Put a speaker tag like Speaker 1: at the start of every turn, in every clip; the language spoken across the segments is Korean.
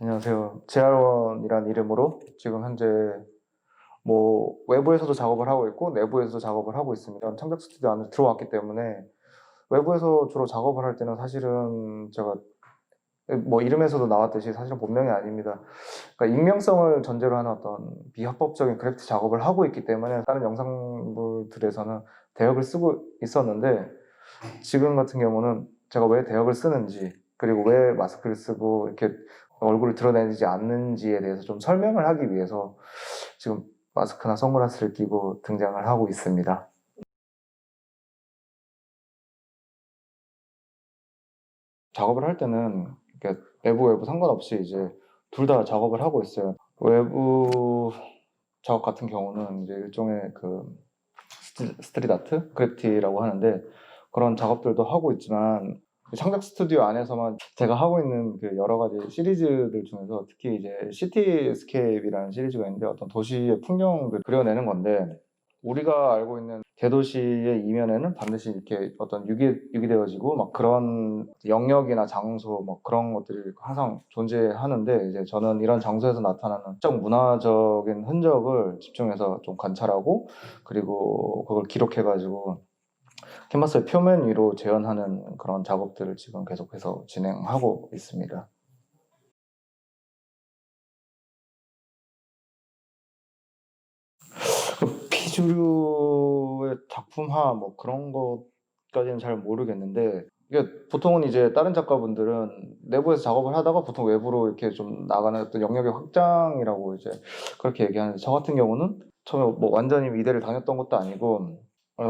Speaker 1: 안녕하세요. 재활원이란 이름으로 지금 현재 뭐 외부에서도 작업을 하고 있고 내부에서도 작업을 하고 있습니다. 창작 스튜디오 안에 들어왔기 때문에 외부에서 주로 작업을 할 때는 사실은 제가 뭐 이름에서도 나왔듯이 사실은 본명이 아닙니다. 그러니까 익명성을 전제로 하는 어떤 비합법적인 그래피티 작업을 하고 있기 때문에 다른 영상물들에서는 대역을 쓰고 있었는데, 지금 같은 경우는 제가 왜 대역을 쓰는지, 그리고 왜 마스크를 쓰고 이렇게 얼굴을 드러내지 않는지에 대해서 좀 설명을 하기 위해서 지금 마스크나 선글라스를 끼고 등장을 하고 있습니다. 작업을 할 때는 이렇게 내부 외부 상관없이 이제 둘 다 작업을 하고 있어요. 외부 작업 같은 경우는 이제 일종의 그 스트릿 아트, 그래피티라고 하는데, 그런 작업들도 하고 있지만 창작 스튜디오 안에서만 제가 하고 있는 그 여러 가지 시리즈들 중에서 특히 이제 시티스케이프이라는 시리즈가 있는데, 어떤 도시의 풍경을 그려내는 건데, 우리가 알고 있는 대도시의 이면에는 반드시 이렇게 어떤 유기되어지고 막 그런 영역이나 장소 뭐 그런 것들이 항상 존재하는데, 이제 저는 이런 장소에서 나타나는 특정 문화적인 흔적을 집중해서 좀 관찰하고, 그리고 그걸 기록해가지고 캔버스의 표면 위로 재현하는 그런 작업들을 지금 계속해서 진행하고 있습니다. 피주류의 작품화 뭐 그런 것까지는 잘 모르겠는데, 이게 보통은 이제 다른 작가분들은 내부에서 작업을 하다가 보통 외부로 이렇게 좀 나가는 어떤 영역의 확장이라고 이제 그렇게 얘기하는데, 저 같은 경우는 처음에 뭐 완전히 미대를 다녔던 것도 아니고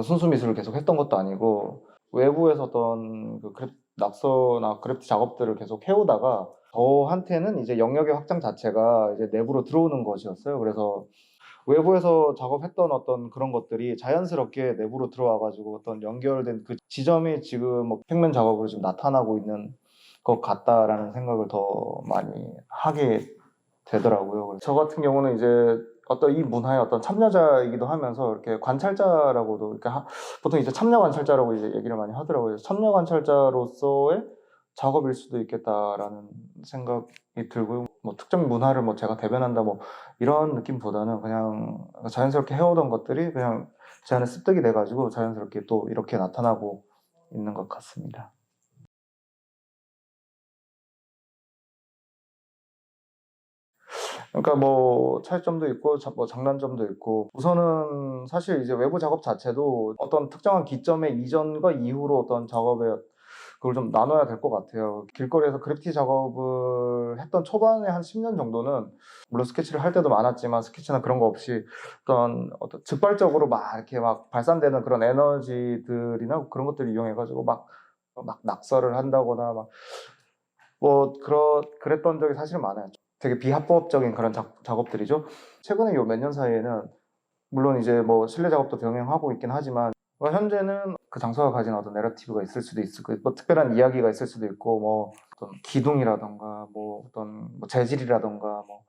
Speaker 1: 순수 미술을 계속 했던 것도 아니고, 외부에서 어떤 그 낙서나 그래프트 작업들을 계속 해오다가 저한테는 이제 영역의 확장 자체가 이제 내부로 들어오는 것이었어요. 그래서 외부에서 작업했던 어떤 그런 것들이 자연스럽게 내부로 들어와가지고 어떤 연결된 그 지점이 지금 뭐 평면 작업으로 좀 나타나고 있는 것 같다라는 생각을 더 많이 하게 되더라고요. 그래서 저 같은 경우는 이제 어떤 이 문화의 어떤 참여자이기도 하면서 이렇게 관찰자라고도, 이렇게 보통 이제 참여 관찰자라고 이제 얘기를 많이 하더라고요. 참여 관찰자로서의 작업일 수도 있겠다라는 생각이 들고요. 뭐 특정 문화를 뭐 제가 대변한다 뭐 이런 느낌보다는 그냥 자연스럽게 해오던 것들이 그냥 제 안에 습득이 돼가지고 자연스럽게 또 이렇게 나타나고 있는 것 같습니다. 그러니까 뭐 차이점도 있고 뭐 장단점도 있고, 우선은 사실 이제 외부 작업 자체도 어떤 특정한 기점의 이전과 이후로 어떤 작업의 그걸 좀 나눠야 될 것 같아요. 길거리에서 그래피티 작업을 했던 초반에 한 10년 정도는 물론 스케치를 할 때도 많았지만 스케치나 그런 거 없이 어떤 즉발적으로 막 이렇게 막 발산되는 그런 에너지들이나 그런 것들을 이용해가지고 막 낙서를 한다거나 막 뭐 그랬던 적이 사실은 많아요. 되게 비합법적인 그런 작업들이죠. 최근에 요 몇 년 사이에는 물론 이제 뭐 실내 작업도 병행하고 있긴 하지만, 현재는 그 장소가 가진 어떤 내러티브가 있을 수도 있고 뭐 특별한 이야기가 있을 수도 있고, 뭐 어떤 기둥이라던가 뭐 어떤 뭐 재질이라던가 뭐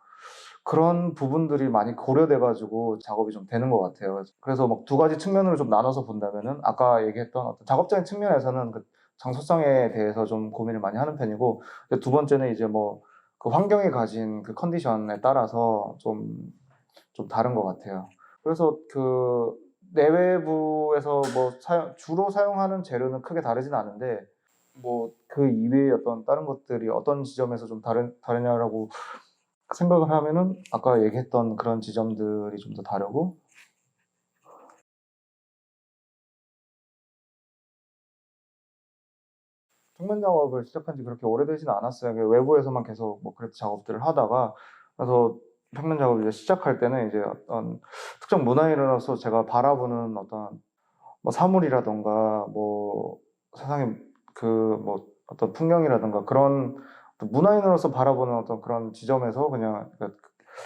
Speaker 1: 그런 부분들이 많이 고려돼 가지고 작업이 좀 되는 것 같아요. 그래서 막 두 가지 측면으로 좀 나눠서 본다면은, 아까 얘기했던 어떤 작업적인 측면에서는 그 장소성에 대해서 좀 고민을 많이 하는 편이고, 두 번째는 이제 뭐 그 환경이 가진 그 컨디션에 따라서 좀 다른 것 같아요. 그래서 그 내외부에서 뭐 주로 사용하는 재료는 크게 다르진 않은데, 뭐 그 이외의 어떤 다른 것들이 어떤 지점에서 좀 다르냐라고 생각을 하면은, 아까 얘기했던 그런 지점들이 좀 더 다르고. 평면 작업을 시작한 지 그렇게 오래되지는 않았어요. 외부에서만 계속 뭐 그래프 작업들을 하다가, 그래서 평면 작업을 이제 시작할 때는 이제 어떤 특정 문화인으로서 제가 바라보는 어떤 뭐 사물이라던가 뭐 세상의 그 뭐 어떤 풍경이라든가 그런 어떤 문화인으로서 바라보는 어떤 그런 지점에서 그냥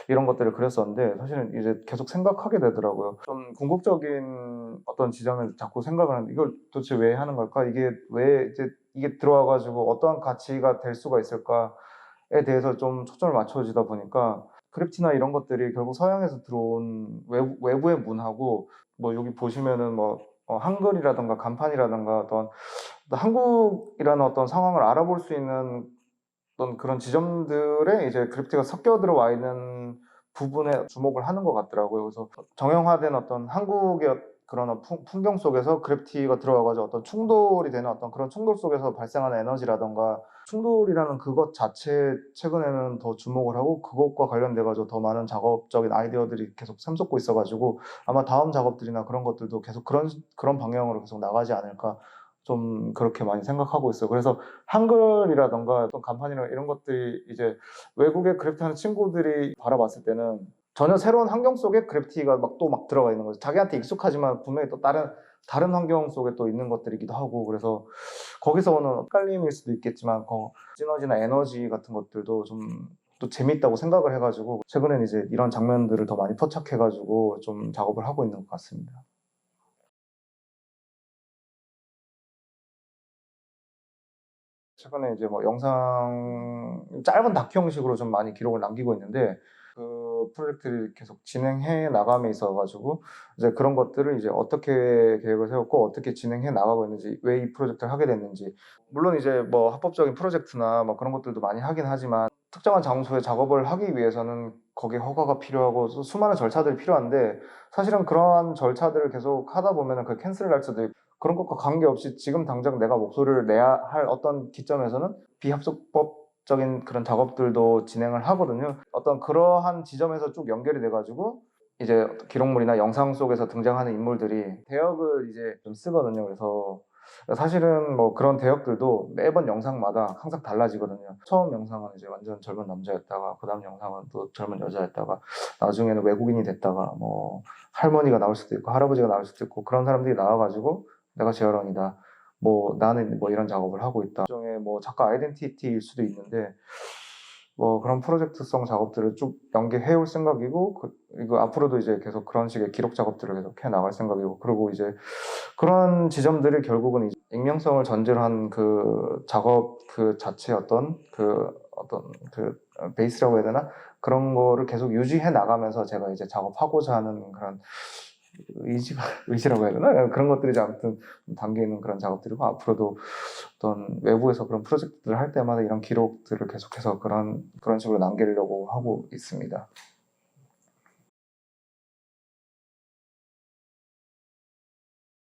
Speaker 1: 이런 것들을 그렸었는데, 사실은 이제 계속 생각하게 되더라고요. 좀 궁극적인 어떤 지점에서 자꾸 생각을 하는데, 이걸 도대체 왜 하는 걸까? 이게 왜 이제 이게 들어와 가지고 어떠한 가치가 될 수가 있을까에 대해서 좀 초점을 맞춰지다 보니까, 그래피티나 이런 것들이 결국 서양에서 들어온 외부의 문화고, 뭐 여기 보시면은 뭐 한글이라든가 간판이라든가 어떤 한국이라는 어떤 상황을 알아볼 수 있는 어떤 그런 지점들에 이제 그래피티가 섞여 들어와 있는 부분에 주목을 하는 것 같더라고요. 그래서 정형화된 어떤 한국의 그런 풍경 속에서 그래피티가 들어와가지고 어떤 충돌이 되는 어떤 그런 충돌 속에서 발생하는 에너지라던가 충돌이라는 그것 자체에 최근에는 더 주목을 하고 그것과 관련돼가지고 더 많은 작업적인 아이디어들이 계속 샘솟고 있어가지고 아마 다음 작업들이나 그런 것들도 계속 그런 방향으로 계속 나가지 않을까 좀 그렇게 많이 생각하고 있어요. 그래서 한글이라던가 어떤 간판이나 이런 것들이 이제 외국의 그래피티 하는 친구들이 바라봤을 때는 전혀 새로운 환경 속에 그래피티가 막 들어가 있는 거죠. 자기한테 익숙하지만 분명히 또 다른 환경 속에 또 있는 것들이기도 하고 그래서 거기서 오는 헷갈림일 수도 있겠지만 시너지나 에너지 같은 것들도 좀 또 재밌다고 생각을 해가지고 최근엔 이제 이런 장면들을 더 많이 포착해가지고 좀 작업을 하고 있는 것 같습니다. 최근에 이제 뭐 영상 짧은 다큐 형식으로 좀 많이 기록을 남기고 있는데 그 프로젝트를 계속 진행해 나감에 있어가지고 이제 그런 것들을 이제 어떻게 계획을 세웠고 어떻게 진행해 나가고 있는지 왜 이 프로젝트를 하게 됐는지 물론 이제 뭐 합법적인 프로젝트나 뭐 그런 것들도 많이 하긴 하지만 특정한 장소에 작업을 하기 위해서는 거기에 허가가 필요하고 수많은 절차들이 필요한데 사실은 그러한 절차들을 계속 하다 보면은 그 캔슬을 할 수도 있고 그런 것과 관계없이 지금 당장 내가 목소리를 내야 할 어떤 기점에서는 비합법적인 그런 작업들도 진행을 하거든요. 어떤 그러한 지점에서 쭉 연결이 돼가지고 이제 기록물이나 영상 속에서 등장하는 인물들이 대역을 이제 좀 쓰거든요. 그래서 사실은 뭐 그런 대역들도 매번 영상마다 항상 달라지거든요. 처음 영상은 이제 완전 젊은 남자였다가 그다음 영상은 또 젊은 여자였다가 나중에는 외국인이 됐다가 뭐 할머니가 나올 수도 있고 할아버지가 나올 수도 있고 그런 사람들이 나와가지고 내가 재활원이다. 뭐 나는 뭐 이런 작업을 하고 있다. 일종의 뭐 작가 아이덴티티일 수도 있는데 뭐 그런 프로젝트성 작업들을 쭉 연계해 올 생각이고 이거 앞으로도 이제 계속 그런 식의 기록 작업들을 계속 해 나갈 생각이고 그리고 이제 그런 지점들이 결국은 이제 익명성을 전제로 한 그 작업 그 자체의 어떤 베이스라고 해야 되나 그런 거를 계속 유지해 나가면서 제가 이제 작업하고자 하는 그런 의지라고 해야 되나? 그런 것들이 이제 아무튼 담겨 있는 그런 작업들이고 앞으로도 어떤 외부에서 그런 프로젝트들을 할 때마다 이런 기록들을 계속해서 그런 식으로 남기려고 하고 있습니다.